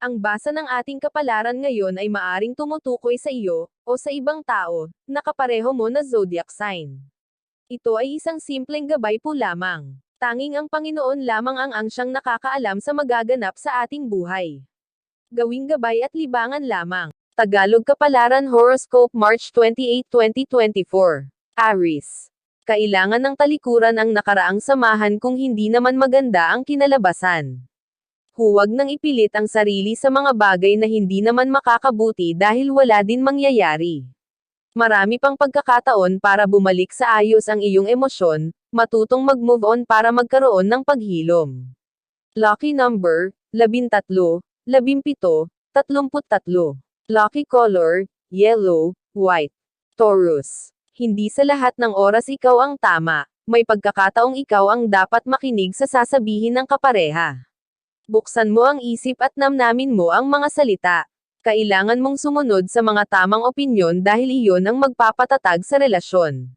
Ang basa ng ating kapalaran ngayon ay maaring tumutukoy sa iyo, o sa ibang tao, na kapareho mo na zodiac sign. Ito ay isang simpleng gabay po lamang. Tanging ang Panginoon lamang ang siyang nakakaalam sa magaganap sa ating buhay. Gawing gabay at libangan lamang. Tagalog Kapalaran Horoscope March 28, 2024. Aries. Kailangan ng talikuran ang nakaraang samahan kung hindi naman maganda ang kinalabasan. Huwag nang ipilit ang sarili sa mga bagay na hindi naman makakabuti dahil wala din mangyayari. Marami pang pagkakataon para bumalik sa ayos ang iyong emosyon, matutong mag-move on para magkaroon ng paghilom. Lucky number, 13, 17, 33. Lucky color, yellow, white. Taurus. Hindi sa lahat ng oras ikaw ang tama, may pagkakataong ikaw ang dapat makinig sa sasabihin ng kapareha. Buksan mo ang isip at namnamin mo ang mga salita. Kailangan mong sumunod sa mga tamang opinyon dahil iyon ang magpapatatag sa relasyon.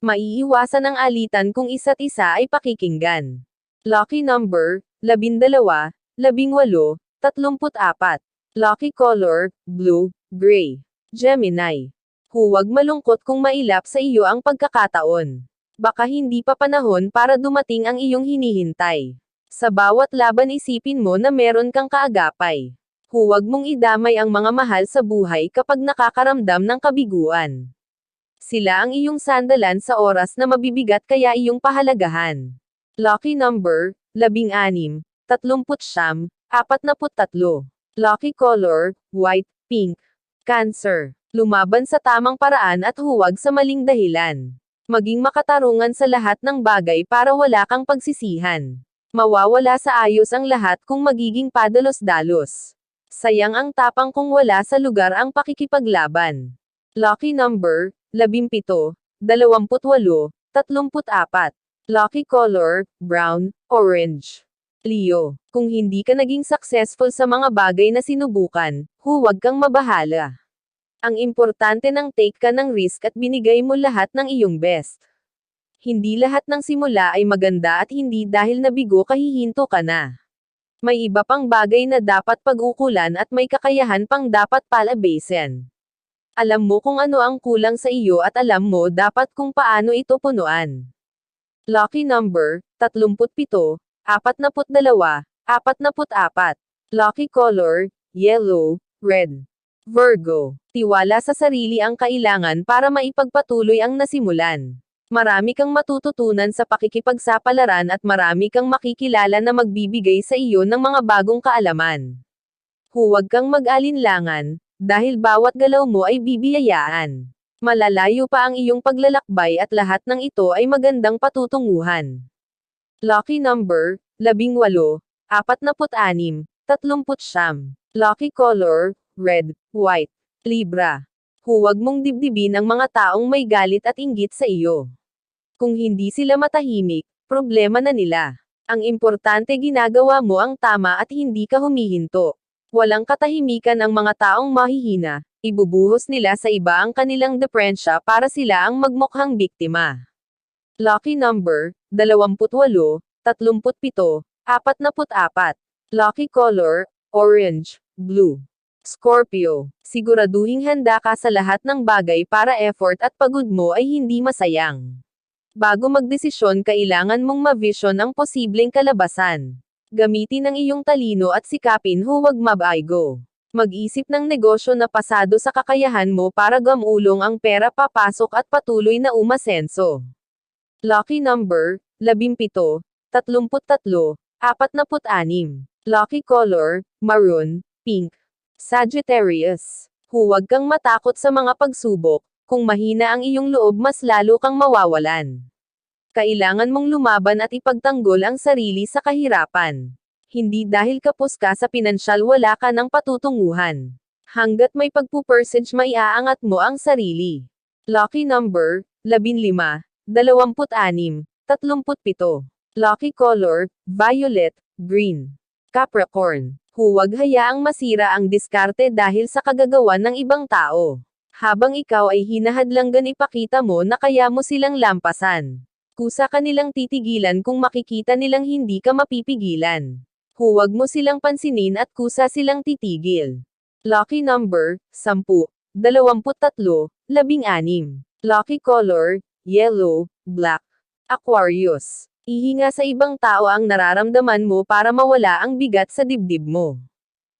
Maiiwasan ang alitan kung isa't isa ay pakikinggan. Lucky number, 12, 18, 34. Lucky color, blue, gray. Gemini. Huwag malungkot kung mailap sa iyo ang pagkakataon. Baka hindi pa panahon para dumating ang iyong hinihintay. Sa bawat laban isipin mo na meron kang kaagapay. Huwag mong idamay ang mga mahal sa buhay kapag nakakaramdam ng kabiguan. Sila ang iyong sandalan sa oras na mabibigat kaya iyong pahalagahan. Lucky number, 16, 39, 43. Lucky color, white, pink. Cancer. Lumaban sa tamang paraan at huwag sa maling dahilan. Maging makatarungan sa lahat ng bagay para wala kang pagsisihan. Mawawala sa ayos ang lahat kung magiging padalos-dalos. Sayang ang tapang kung wala sa lugar ang pakikipaglaban. Lucky number, 17, 28, 34. Lucky color, brown, orange. Leo. Kung hindi ka naging successful sa mga bagay na sinubukan, huwag kang mabahala. Ang importante nang take ka ng risk at binigay mo lahat ng iyong best. Hindi lahat ng simula ay maganda at hindi dahil nabigo kahihinto ka na. May iba pang bagay na dapat pag-ukulan at may kakayahan pang dapat palabasin. Alam mo kung ano ang kulang sa iyo at alam mo dapat kung paano ito punuan. Lucky number, 37, 42, 44. Lucky color, yellow, red. Virgo. Tiwala sa sarili ang kailangan para maipagpatuloy ang nasimulan. Marami kang matututunan sa pakikipagsapalaran at marami kang makikilala na magbibigay sa iyo ng mga bagong kaalaman. Huwag kang mag-alinlangan, dahil bawat galaw mo ay bibiyayaan. Malalayo pa ang iyong paglalakbay at lahat ng ito ay magandang patutunguhan. Lucky number, 18, 46, 39. Lucky color, red, white. Libra. Huwag mong dibdibin ang mga taong may galit at inggit sa iyo. Kung hindi sila matahimik, problema na nila. Ang importante ginagawa mo ang tama at hindi ka humihinto. Walang katahimikan ang mga taong mahihina, ibubuhos nila sa iba ang kanilang deprensya para sila ang magmukhang biktima. Lucky number, 28, 37, 44. Lucky color, orange, blue. Scorpio. Siguraduhing handa ka sa lahat ng bagay para effort at pagod mo ay hindi masayang. Bago magdesisyon kailangan mong ma-vision ang posibleng kalabasan. Gamitin ang iyong talino at sikapin huwag mabaygo. Mag-isip ng negosyo na pasado sa kakayahan mo para gamulong ang pera papasok at patuloy na umasenso. Lucky number, 17, 33, 46. Lucky color, maroon, pink. Sagittarius. Huwag kang matakot sa mga pagsubok, kung mahina ang iyong loob mas lalo kang mawawalan. Kailangan mong lumaban at ipagtanggol ang sarili sa kahirapan. Hindi dahil kapos ka sa pinansyal wala ka ng patutunguhan. Hanggat may pagpupursige maiaangat mo ang sarili. Lucky number, 15, 26, 37. Lucky color, violet, green. Capricorn. Huwag hayaang masira ang diskarte dahil sa kagagawan ng ibang tao. Habang ikaw ay hinahadlanggan ipakita mo na kaya mo silang lampasan. Kusa ka nilang titigilan kung makikita nilang hindi ka mapipigilan. Huwag mo silang pansinin at kusa silang titigil. Lucky number, 10, 23, 16. Lucky color, yellow, black. Aquarius. Ihinga sa ibang tao ang nararamdaman mo para mawala ang bigat sa dibdib mo.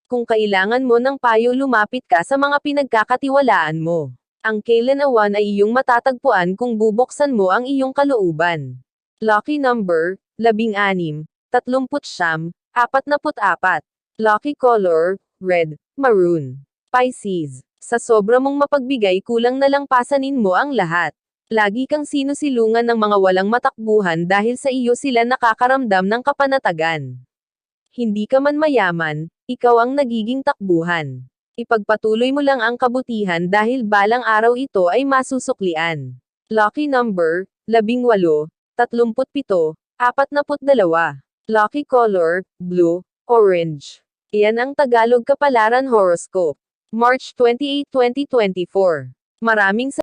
Kung kailangan mo ng payo, lumapit ka sa mga pinagkakatiwalaan mo. Ang kailan awan ay iyong matatagpuan kung bubuksan mo ang iyong kalooban. Lucky number, 16, 39, 44. Lucky color, red, maroon. Pisces. Sa sobra mong mapagbigay, kulang na lang pasanin mo ang lahat. Lagi kang sinusilungan ng mga walang matakbuhan dahil sa iyo sila nakakaramdam ng kapanatagan. Hindi ka man mayaman, ikaw ang nagiging takbuhan. Ipagpatuloy mo lang ang kabutihan dahil balang araw ito ay masusuklian. Lucky number, 18, 37, 42. Lucky color, blue, orange. Iyan ang Tagalog Kapalaran Horoscope. March 28, 2024. Maraming